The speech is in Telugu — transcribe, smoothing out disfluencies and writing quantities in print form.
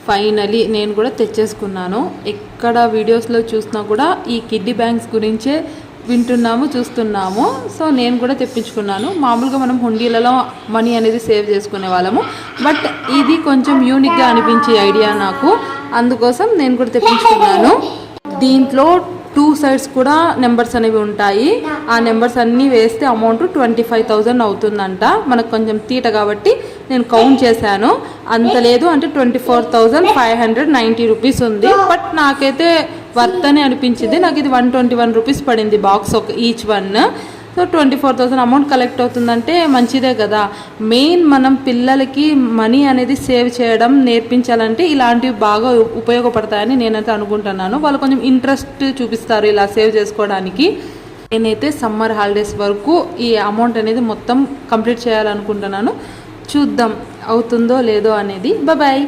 ఫైనలీ నేను కూడా తెచ్చేసుకున్నాను. ఎక్కడ వీడియోస్లో చూసినా కూడా ఈ కిడ్డీ బ్యాంక్స్ గురించే వింటున్నాము, చూస్తున్నాము. సో నేను కూడా తెప్పించుకున్నాను. మామూలుగా మనం హుండీలలో మనీ అనేది సేవ్ చేసుకునే వాళ్ళము, బట్ ఇది కొంచెం యూనిక్గా అనిపించే ఐడియా నాకు, అందుకోసం నేను కూడా తెప్పించుకున్నాను. దీంట్లో 2 సైడ్స్ కూడా నెంబర్స్ అనేవి ఉంటాయి. ఆ నెంబర్స్ అన్నీ వేస్తే అమౌంట్ 25,000 అవుతుందంట. మనకు కొంచెం తీట కాబట్టి నేను కౌంట్ చేశాను, అంత లేదు అంటే 24,590 రూపీస్ ఉంది. బట్ నాకైతే వర్త్ అని అనిపించింది. నాకు ఇది 121 రూపీస్ పడింది బాక్స్ ఒక each one. So 24,000 amount collect అవుతుందంటే మంచిదే కదా. మెయిన్ మనం పిల్లలకి మనీ అనేది సేవ్ చేయడం నేర్పించాలంటే ఇలాంటివి బాగా ఉపయోగపడతాయని నేనైతే అనుకుంటున్నాను. వాళ్ళు కొంచెం ఇంట్రెస్ట్ చూపిస్తారు ఇలా సేవ్ చేసుకోవడానికి. నేనైతే సమ్మర్ హాలిడేస్ వరకు ఈ అమౌంట్ అనేది మొత్తం కంప్లీట్ చేయాలనుకుంటున్నాను. చూద్దాం అవుతుందో లేదో అనేది. బాయ్.